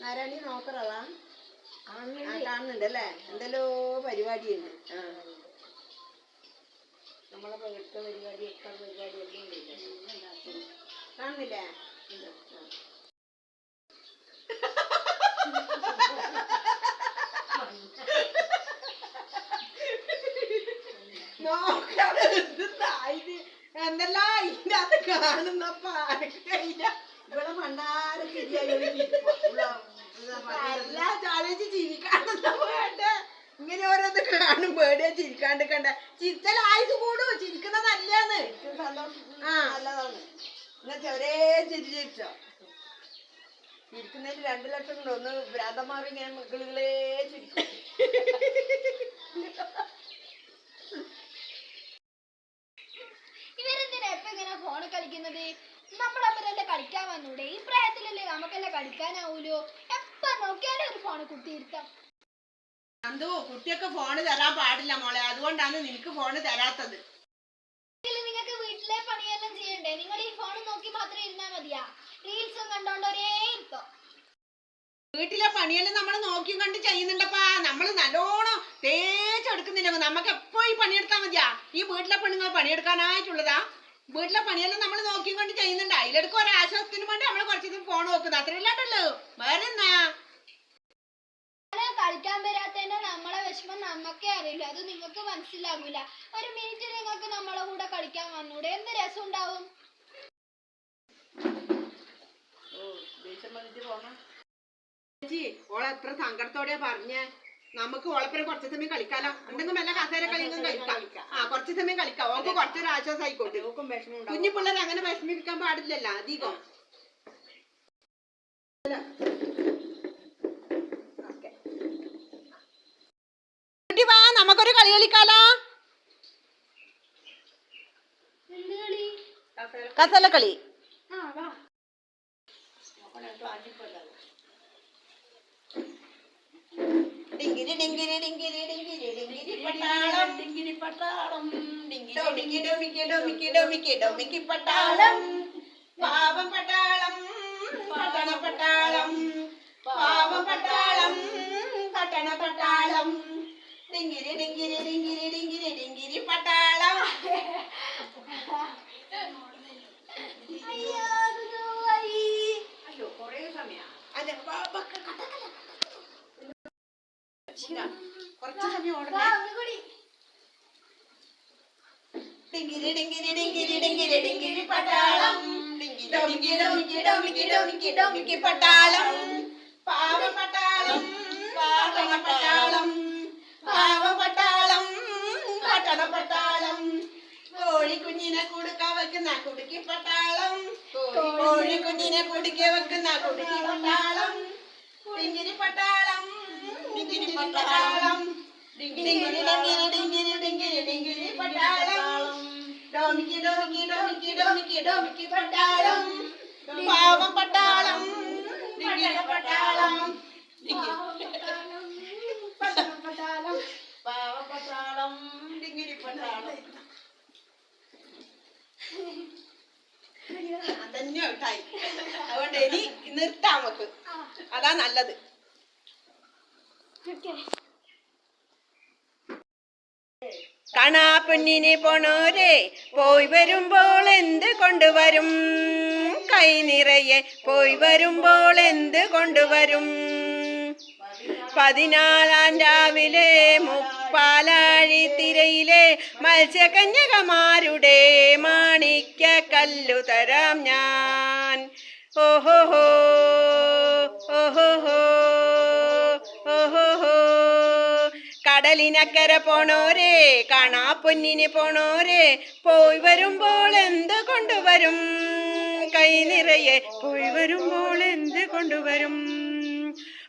നാരായണി നോക്കറതാ കാണുന്നുണ്ടല്ലേ? എന്തെല്ലോ പരിപാടിയുണ്ട്. നമ്മളെ എടുത്ത പരിപാടി കാണുന്നില്ലേ? എന്തെല്ലാം ഇതിന്റെ അത് കാണുന്നപ്പ ഇവിടെ മണ്ണാര എല്ലാ ചാലേജ് ജീവിക്കാണെന്ന വേണ്ട. ഇങ്ങനെ ഓരോന്ന് കാണും പേടിയാ ചിരിക്കാണ്ട് കണ്ട ചിരിച്ചലായത് കൂടും. ചിരിക്കുന്ന നല്ലതാണ്. നല്ലതാണ്. ഇന്നത്തെ ഒരേ ചിരി ചിരിച്ചോ. ചിരിക്കുന്നതിന് 2 ലക്ഷം ഉണ്ട്. ഒന്ന് ഭ്രാന്തന്മാർ ഇങ്ങനെ മക്കളെ ചിരിക്കും. ഇവരെന്തിനാ എപ്പ ഇങ്ങനെ ഫോണ് കളിക്കുന്നത്? നമ്മളവരല്ലേ കളിക്കാൻ വന്നൂടെ? ഈ പ്രായത്തിലല്ലേ നമുക്കല്ലേ കളിക്കാനാവൂലോ? എപ്പ നോക്കിയാലും ഒരു ഫോണ് കുത്തിയിരുത്താം. അന്തോ കുട്ടിയൊക്കെ ഫോണ് തരാൻ പാടില്ല മോളെ. അതുകൊണ്ടാണ് നിനക്ക് ഫോണ് തരാത്തത്. നിങ്ങൾക്ക് വീട്ടിലെ പണിയെല്ലാം ചെയ്യണ്ടേ? നിങ്ങൾ ഈ ഫോൺ നോക്കി മാത്രം ഇരുന്നാ മതിയാ? റീൽസും കണ്ടോണ്ട് ഒരേ ഇരുത്തോ. വീട്ടിലെ പണിയെല്ലാം നമ്മൾ നോക്കിയും കണ്ട് ചെയ്യുന്നുണ്ടപ്പാ. നമ്മൾ നല്ലോണം തേച്ചെടുക്കുന്നില്ല. നമുക്ക് എപ്പോ ഈ പണിയെടുത്താൽ മതിയാ? ഈ വീട്ടിലെ പെണ്ണുങ്ങൾ പണിയെടുക്കാനായിട്ടുള്ളതാ? വീട്ടിലെ പണിയെല്ലാം നമ്മൾ നോക്കിയും കൊണ്ട് ചെയ്യുന്നുണ്ട്. അതിലെടുക്കും ഒരാശ്വാസത്തിന് വേണ്ടി നമ്മൾ കുറച്ചു ഫോൺ നോക്കുന്നത്. അത്രയല്ലാണ്ടല്ലോ. വേറെ എന്നാ കളിക്കാൻ വരാത്തതിന്റെ നമ്മളെ വിഷമം നമുക്കേ അറിയില്ല. അത് നിങ്ങൾക്ക് മനസ്സിലാകൂല. ഒരു മിനിറ്റ് നിങ്ങൾക്ക് നമ്മളെ കൂടെ കളിക്കാൻ വന്നൂടെ? എന്ത് രസം ഉണ്ടാവും. ഓളെ എത്ര സങ്കടത്തോടെയാ പറഞ്ഞേ. നമുക്ക് ഓളപ്പുറം കുറച്ച് സമയം കളിക്കാലോ. എന്തെങ്കിലും വല്ല കസേര കളിയും കളിക്കാം. കുറച്ച് സമയം കളിക്കാം. ഓൾക്ക് കുറച്ചൊരു ആശ്വാസം ആയിക്കോട്ടെ. കുഞ്ഞു പിള്ളേർ അങ്ങനെ വിഷമിപ്പിക്കാൻ പാടില്ലല്ലോ അധികം. വാ, നമുക്കൊരു കളി കളിക്കാലോ. കസേര കളി. ഡിങ്കിരി ഡിങ്കിരി ഡിങ്കിരി ഡിങ്കിരി ഡിങ്കിരി പട്ടാളം ഡിങ്കിരി പട്ടാളം ഡോമിക്കി ഡോമിക്കി ഡോമിക്കി ഡോമിക്കി ഡോമിക്കി പട്ടാളം പാവം പട്ടാളം പട്ടണ പട്ടാളം പാവം പട്ടാളം പട്ടണ പട്ടാളം ഡിങ്കിരി ഡിങ്കിരി ഡിങ്കിരി ഡിങ്കിരി ഡിങ്കിരി പട്ടാളം. അയ്യോ കൊറേ സമയം അതെ കുറച്ച് സമയം ഓടണേ. ഡിങ്കിരി ഡിങ്കിരി ഡിങ്കിരി ഡിങ്കിരി ഡിങ്കിരി പട്ടാളം ഡോമിക്കി ഡോമിക്കി ഡോമിക്കി ഡോമിക്കി ഡോമിക്കി പട്ടാളം പാവം പട്ടാളം പട്ടണ പട്ടാളം പാവം പട്ടാളം പട്ടണ പട്ടാളം കോഴിക്കുഞ്ഞിനെ കുടുക്ക വെക്കുന്ന കുടുക്കി പട്ടാളം കോഴിക്കുഞ്ഞിനെ കുടുക്ക വെക്കുന്ന കുടുക്കി പട്ടാളം ഡിങ്കിരി പട്ടാളം ഡിങ്കിരി പട്ടാളം ഡിങ്കിരി ഡിങ്കിരി ഡിങ്കിരി ഡിങ്കിരി ഡിങ്കിരി പട്ടാളം ഡോമിക്കി ഡോമിക്കി ഡോമിക്കി ഡോമിക്കി ഡോമിക്കി പട്ടാളം പാവം പട്ടാളം ഡിങ്കിരി പട്ടാളം പട്ടാളം പാവം പട്ടാളം ഡിങ്കിരി പട്ടാളം. അതന്നെ ഔട്ടായി. അതുകൊണ്ട് ഇനി നിർത്താം നമുക്ക്. അതാ നല്ലത്. കാണാ പൊന്നിനെ പോണോരെ പോയി വരുമ്പോൾ എന്ത് കൊണ്ടുവരും? കൈ നിറയെ പോയി വരുമ്പോൾ എന്ത് കൊണ്ടുവരും? 14 രാവിലെ മുപ്പാലാഴി തിരയിലെ മത്സ്യകന്യകമാരുടെ മാണിക്യ കല്ലു തരാം ഞാൻ. ഓഹോഹോ ഓഹോഹോ ഓഹോഹോ. കടലിനക്കര പോണോരെ കാണാ പൊന്നിന് പോണോരെ പോയി വരുമ്പോൾ എന്ത് കൊണ്ടുവരും? കൈ നിറയെ പോയി വരുമ്പോൾ എന്ത് കൊണ്ടുവരും?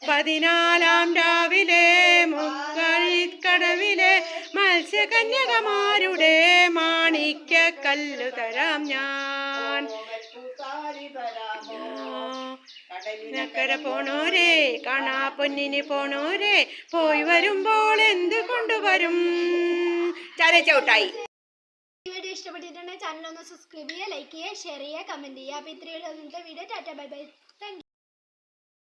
14 രാവിലെ മുക്കഴിക്കടവിലെ മത്സ്യകന്യകമാരുടെ മാണിക്യ കല്ലു തരാം ഞാൻ. കടലിനക്കര പോണോരെ കാണാ പൊന്നിന് പോണോരെ പോയി വരുമ്പോൾ എന്ത് കൊണ്ടുവരും? ചരച്ചൗട്ടായി. വീഡിയോ ഇഷ്ടപ്പെട്ടിട്ടുണ്ടെങ്കിൽ ചാനൽ ഒന്ന് സബ്സ്ക്രൈബ് ചെയ്യുക, ലൈക്ക് ചെയ്യുക, ഷെയർ ചെയ്യുക, കമന്റ് ചെയ്യുക. അപ്പോൾ ഇത്രയുള്ള വീഡിയോ. Tata bye bye.